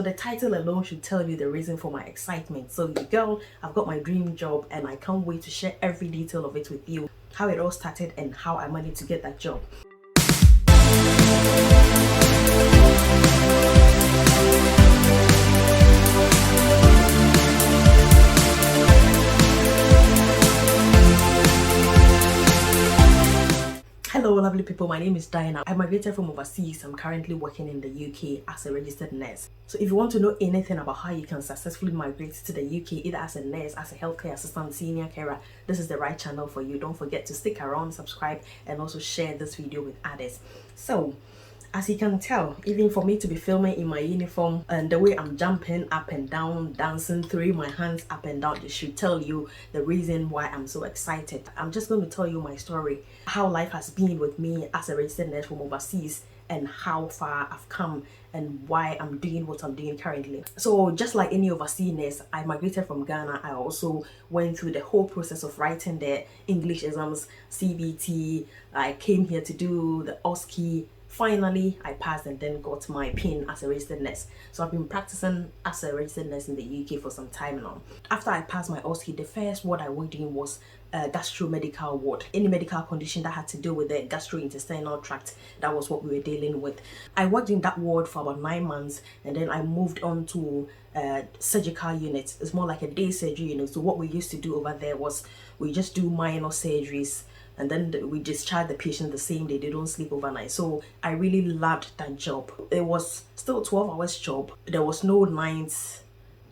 So the title alone should tell you the reason for my excitement. So girl, I've got my dream job and I can't wait to share every detail of it with you, how it all started and how I managed to get that job. Hello lovely people, my name is Diana. I migrated from overseas. I'm currently working in the UK as a registered nurse. So if you want to know anything about how you can successfully migrate to the UK, either as a nurse, as a healthcare assistant, senior carer, this is the right channel for you. Don't forget to stick around, subscribe, and also share this video with others. So as you can tell, even for me to be filming in my uniform and the way I'm jumping up and down, dancing, throwing my hands up and down, it should tell you the reason why I'm so excited. I'm just going to tell you my story, how life has been with me as a registered nurse from overseas and how far I've come and why I'm doing what I'm doing currently. So just like any overseas nurse, I migrated from Ghana. I also went through the whole process of writing the English exams, CBT. I came here to do the OSCE. Finally, I passed and then got my PIN as a registered nurse. So I've been practicing as a registered nurse in the UK for some time now. After I passed my OSCE, the first ward I worked in was gastro-medical ward. Any medical condition that had to do with the gastrointestinal tract, that was what we were dealing with. I worked in that ward for about 9 months and then I moved on to surgical units. It's more like a day surgery unit. So what we used to do over there was we just do minor surgeries and then we discharge the patient the same day. They don't sleep overnight. So I really loved that job. It was still 12 hours job. There was no nights.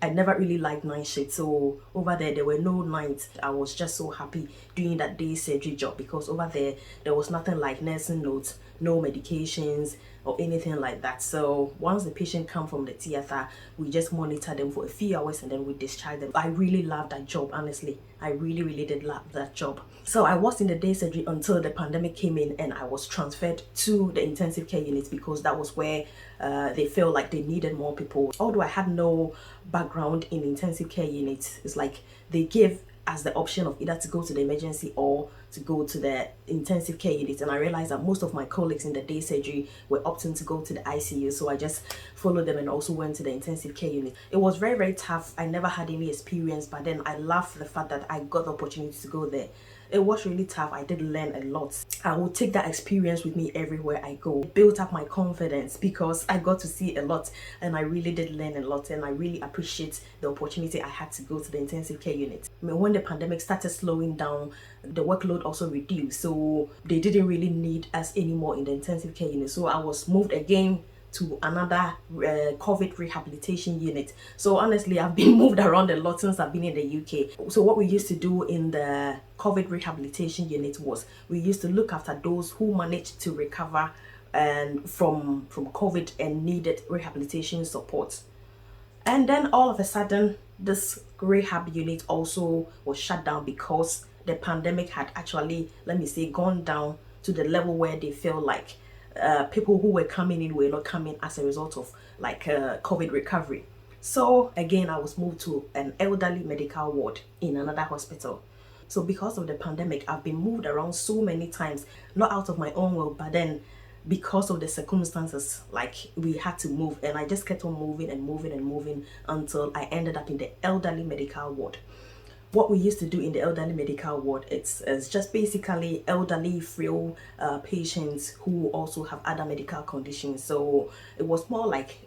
I never really liked night shift, so over there were no nights. I was just so happy doing that day surgery job because over there was nothing like nursing notes, no medications or anything like that. So once the patient come from the theater, we just monitor them for a few hours and then we discharge them. I really loved that job, honestly. I really did love that job. So I was in the day surgery until the pandemic came in and I was transferred to the intensive care units because that was where they felt like they needed more people. Although I had no background in intensive care units, it's like they gave us the option of either to go to the emergency or to go to the intensive care unit, and I realized that most of my colleagues in the day surgery were opting to go to the ICU, so I just followed them and also went to the intensive care unit. It was very tough. I never had any experience, but then I love the fact that I got the opportunity to go there. It was really tough. I did learn a lot. I will take that experience with me everywhere I go. It built up my confidence because I got to see a lot and I really did learn a lot, and I really appreciate the opportunity I had to go to the intensive care unit. I mean, when the pandemic started slowing down, the workload also reduced, so they didn't really need us anymore in the intensive care unit. So I was moved again to another COVID rehabilitation unit. So honestly, I've been moved around a lot since I've been in the UK. So what we used to do in the COVID rehabilitation unit was we used to look after those who managed to recover and from COVID and needed rehabilitation support. And then all of a sudden, this rehab unit also was shut down because the pandemic had actually, let me say, gone down to the level where they felt like people who were coming in were not coming as a result of like COVID recovery. So again, I was moved to an elderly medical ward in another hospital. So because of the pandemic, I've been moved around so many times, not out of my own will, but then because of the circumstances, like we had to move, and I just kept on moving until I ended up in the elderly medical ward. What we used to do in the elderly medical ward, it's just basically elderly frail patients who also have other medical conditions. So it was more like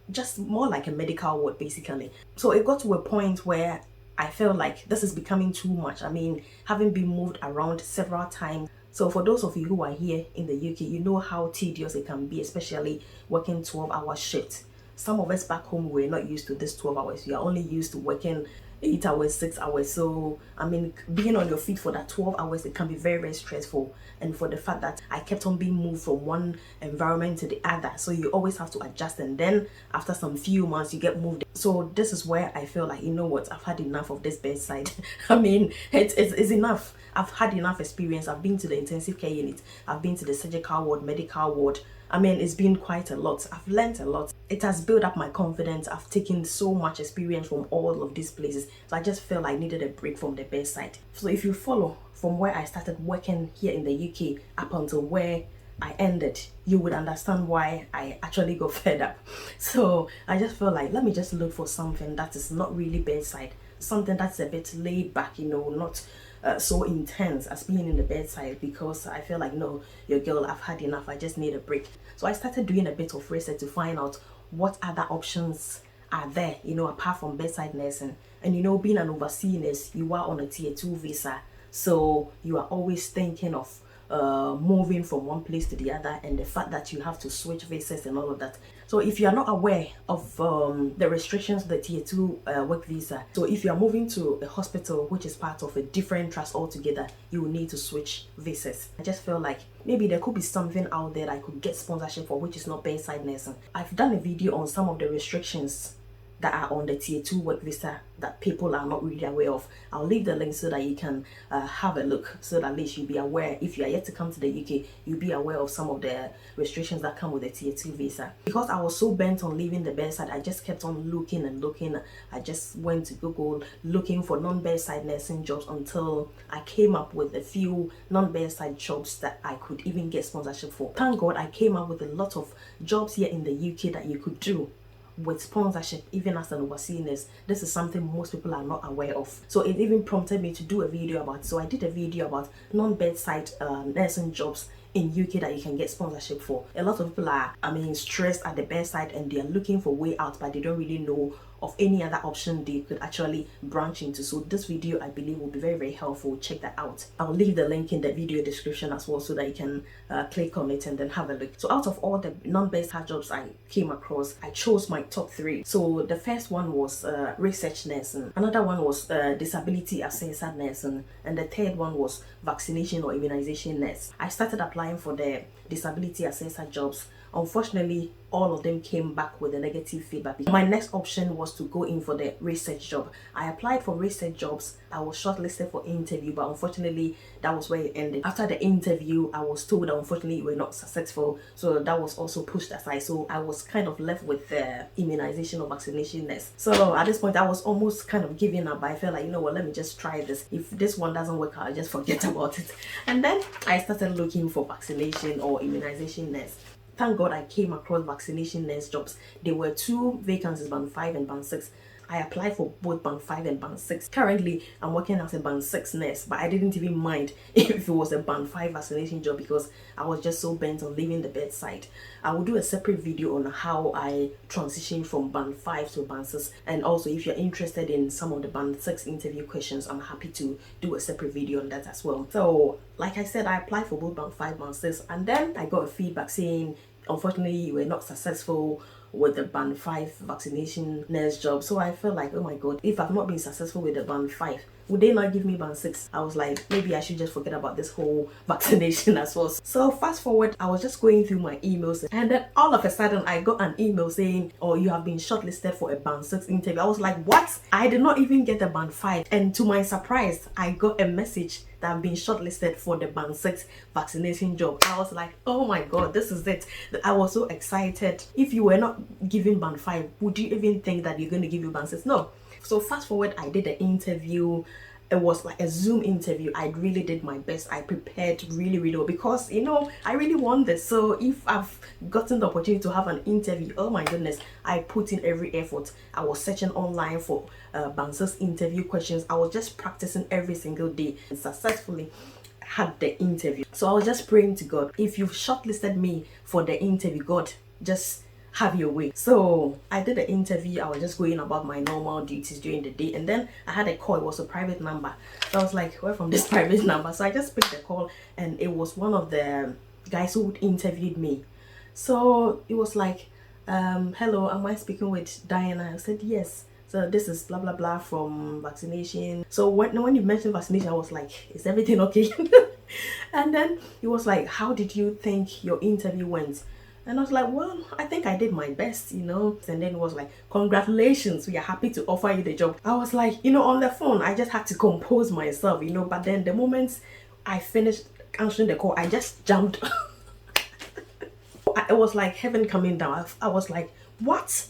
a medical ward basically. So it got to a point where I felt like this is becoming too much. I mean, having been moved around several times. So for those of you who are here in the UK, you know how tedious it can be, especially working 12-hour shifts. Some of us back home, we're not used to this 12 hours. We are only used to working 8 hours, 6 hours. So I mean, being on your feet for that 12 hours, it can be very stressful. And for the fact that I kept on being moved from one environment to the other, so you always have to adjust, and then after some few months you get moved. So this is where I feel like, you know what, I've had enough of this bedside. I mean, it's enough. I've had enough experience. I've been to the intensive care unit, I've been to the surgical ward, medical ward. I mean, it's been quite a lot. I've learned a lot. It has built up my confidence. I've taken so much experience from all of these places. So I just felt I needed a break from the bedside. So if you follow from where I started working here in the UK up until where I ended, you would understand why I actually got fed up. So I just felt like, let me just look for something that is not really bedside, something that's a bit laid back, not so intense as being in the bedside, because I feel like, no, your girl, I've had enough, I just need a break. So I started doing a bit of research to find out what other options are there, apart from bedside nursing. And being an overseas nurse, you are on a tier 2 visa, so you are always thinking of moving from one place to the other, and the fact that you have to switch visas and all of that. So if you are not aware of the restrictions of the tier 2 work visa, so if you are moving to a hospital which is part of a different trust altogether, you will need to switch visas. I just feel like maybe there could be something out there that I could get sponsorship for, which is not bedside nursing. I've done a video on some of the restrictions that are on the tier 2 work visa that people are not really aware of. I'll leave the link so that you can have a look, so that at least you'll be aware. If you are yet to come to the UK, you'll be aware of some of the restrictions that come with the tier 2 visa. Because I was so bent on leaving the bedside, I just kept on looking and looking. I just went to Google looking for non-bedside nursing jobs until I came up with a few non-bedside jobs that I could even get sponsorship for. Thank God I came up with a lot of jobs here in the UK that you could do with sponsorship, even as an overseas nurse. This is something most people are not aware of. So it even prompted me to do a video about it. So I did a video about non-bedside nursing jobs in UK that you can get sponsorship for. A lot of people are, stressed at the bedside, and they are looking for way out, but they don't really know of any other option they could actually branch into. So this video, I believe, will be very, very helpful. Check that out. I'll leave the link in the video description as well, so that you can click on it and then have a look. So out of all the non-bedside jobs I came across, I chose my top 3. So the first one was research nursing, another one was disability assessor nursing, and the third one was vaccination or immunization nurse. I started applying for the disability assessor jobs. Unfortunately, all of them came back with a negative feedback. My next option was to go in for the research job. I applied for research jobs. I was shortlisted for interview, but unfortunately, that was where it ended. After the interview, I was told that unfortunately we were not successful, so that was also pushed aside. So I was kind of left with the immunization or vaccination nurse. So at this point, I was almost kind of giving up. I felt like, let me just try this. If this one doesn't work out, I'll just forget about it. And then I started looking for vaccination or immunization nurse. Thank God I came across vaccination nurse jobs. There were 2 vacancies, band 5 and band 6. I applied for both band 5 and band 6. Currently, I'm working as a band 6 nurse, but I didn't even mind if it was a band 5 vaccination job, because I was just so bent on leaving the bedside. I will do a separate video on how I transitioned from band 5 to band 6. And also, if you're interested in some of the band 6 interview questions, I'm happy to do a separate video on that as well. So, like I said, I applied for both band 5, band 6, and then I got a feedback saying, unfortunately, you were not successful with the band 5 vaccination nurse job. So I felt like, oh my God, if I've not been successful with the band 5, would they not give me band 6? I was like, maybe I should just forget about this whole vaccination as well. So fast forward, I was just going through my emails, and then all of a sudden I got an email saying, oh, you have been shortlisted for a band 6 interview. I was like, what? I did not even get a band 5. And to my surprise, I got a message that I've been shortlisted for the band 6 vaccination job. I was like, oh my God, this is it. I was so excited. If you were not given band 5, would you even think that you're going to give you band 6? No. So fast forward, I did an interview. It was like a Zoom interview. I really did my best. I prepared really, really well, because I really want this. So if I've gotten the opportunity to have an interview, oh my goodness, I put in every effort. I was searching online for band 6 interview questions. I was just practicing every single day, and successfully had the interview. So I was just praying to God, if you've shortlisted me for the interview, God, just have your way. So I did the interview. I was just going about my normal duties during the day, and then I had a call. It was a private number. So I was like, where from this private number? So I just picked the call, and it was one of the guys who interviewed me. So it was like, hello, am I speaking with Diana? I said yes. So this is blah blah blah from vaccination. So when you mentioned vaccination, I was like, is everything okay? And then he was like, how did you think your interview went? And I was like, well, I think I did my best, And then it was like, congratulations, we are happy to offer you the job. I was like, on the phone, I just had to compose myself, But then the moment I finished answering the call, I just jumped. It was like heaven coming down. I was like, what?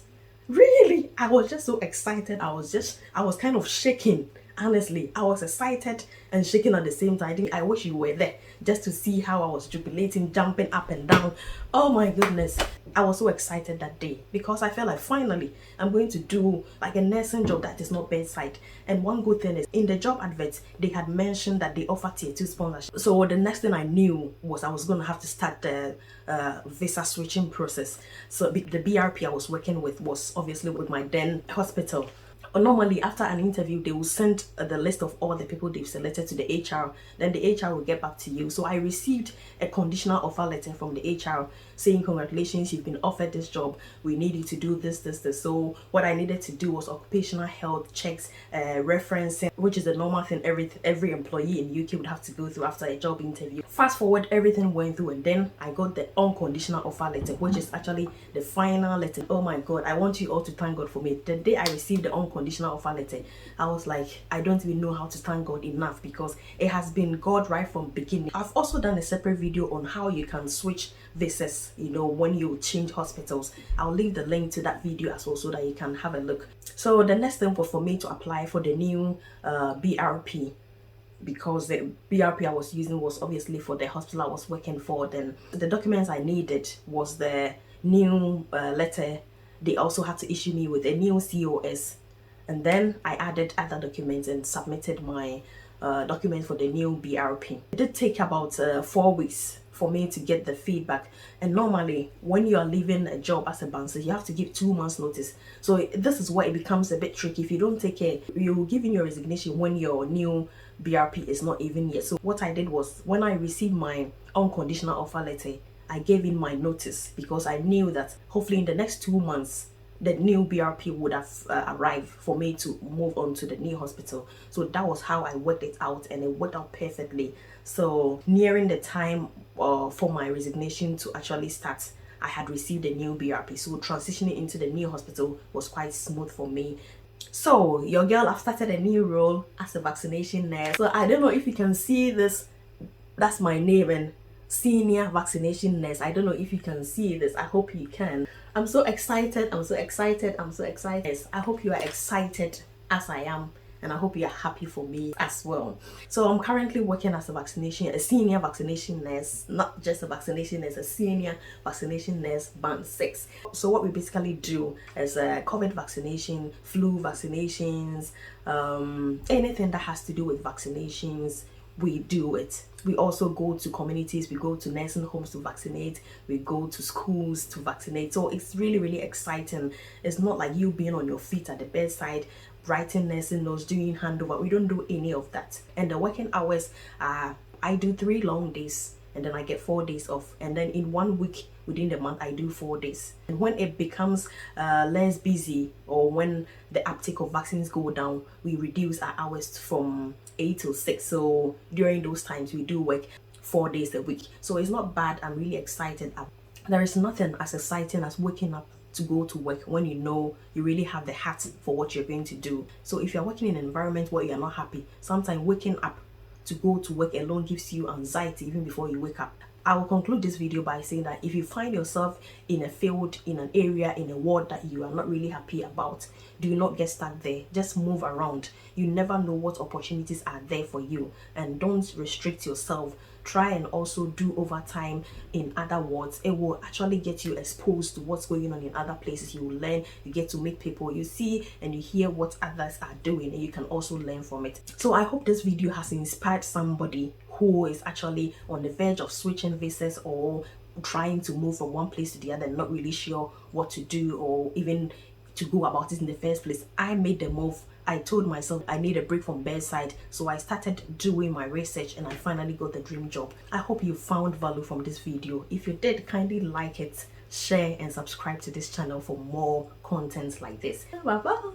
Really? I was just so excited. I was kind of shaking. Honestly, I was excited and shaking at the same time. I wish you were there just to see how I was jubilating, jumping up and down. Oh my goodness. I was so excited that day because I felt like finally I'm going to do like a nursing job that is not bedside. And one good thing is in the job adverts, they had mentioned that they offer tier 2 sponsorship. So the next thing I knew was I was going to have to start the visa switching process. So the BRP I was working with was obviously with my then hospital. Normally after an interview they will send the list of all the people they've selected to the HR, then the HR will get back to you. So I received a conditional offer letter from the HR saying congratulations, you've been offered this job, we need you to do this. So what I needed to do was occupational health checks, referencing, which is the normal thing every employee in UK would have to go through after a job interview. Fast forward, everything went through and then I got the unconditional offer letter, which is actually the final letter. Oh my god, I want you all to thank God for me. The day I received the unconditional offer letter, I was like, I don't even know how to thank God enough because it has been God right from beginning. I've also done a separate video on how you can switch visas, you know, when you change hospitals. I'll leave the link to that video as well so that you can have a look. So the next thing was for me to apply for the new BRP, because the BRP I was using was obviously for the hospital I was working for. Then the documents I needed was the new letter. They also had to issue me with a new COS, and then I added other documents and submitted my document for the new BRP. It did take about 4 weeks for me to get the feedback, and normally when you are leaving a job as a bouncer you have to give 2 months notice. So this is where it becomes a bit tricky. If you don't take care, you will give in your resignation when your new BRP is not even yet. So what I did was, when I received my unconditional offer letter, I gave in my notice because I knew that hopefully in the next 2 months the new BRP would have arrived for me to move on to the new hospital. So that was how I worked it out, and it worked out perfectly. So nearing the time for my resignation to actually start, I had received a new BRP. So transitioning into the new hospital was quite smooth for me. So your girl, I've started a new role as a vaccination nurse. So I don't know if you can see this. That's my name, and senior vaccination nurse. I don't know if you can see this. I hope you can. I'm so excited. I'm so excited. I hope you are excited as I am, and I hope you are happy for me as well. So I'm currently working as a senior vaccination nurse, not just a vaccination nurse, a senior vaccination nurse band 6. So what we basically do is COVID vaccination, flu vaccinations, anything that has to do with vaccinations, we do it. We also go to communities, we go to nursing homes to vaccinate, we go to schools to vaccinate. So it's really exciting. It's not like you being on your feet at the bedside writing nursing notes, doing handover. We don't do any of that. And the working hours are, I do 3 long days and then I get 4 days off, and then in 1 week within the month I do 4 days. And when it becomes less busy, or when the uptake of vaccines go down, we reduce our hours from 8 to 6. So during those times we do work 4 days a week. So it's not bad. I'm really excited. There is nothing as exciting as waking up to go to work when you know you really have the heart for what you're going to do. So if you're working in an environment where you're not happy, sometimes waking up to go to work alone gives you anxiety even before you wake up. I will conclude this video by saying that if you find yourself in a field, in an area, in a ward that you are not really happy about, do not get stuck there. Just move around. You never know what opportunities are there for you, and don't restrict yourself. Try and also do overtime in other wards. It will actually get you exposed to what's going on in other places. You will learn, you get to meet people, you see and you hear what others are doing, and you can also learn from it. So I hope this video has inspired somebody who is actually on the verge of switching visas, or trying to move from one place to the other and not really sure what to do or even to go about it in the first place. I made the move. I told myself I need a break from bedside, so I started doing my research and I finally got the dream job. I hope you found value from this video. If you did, kindly like it, share and subscribe to this channel for more content like this. Bye bye.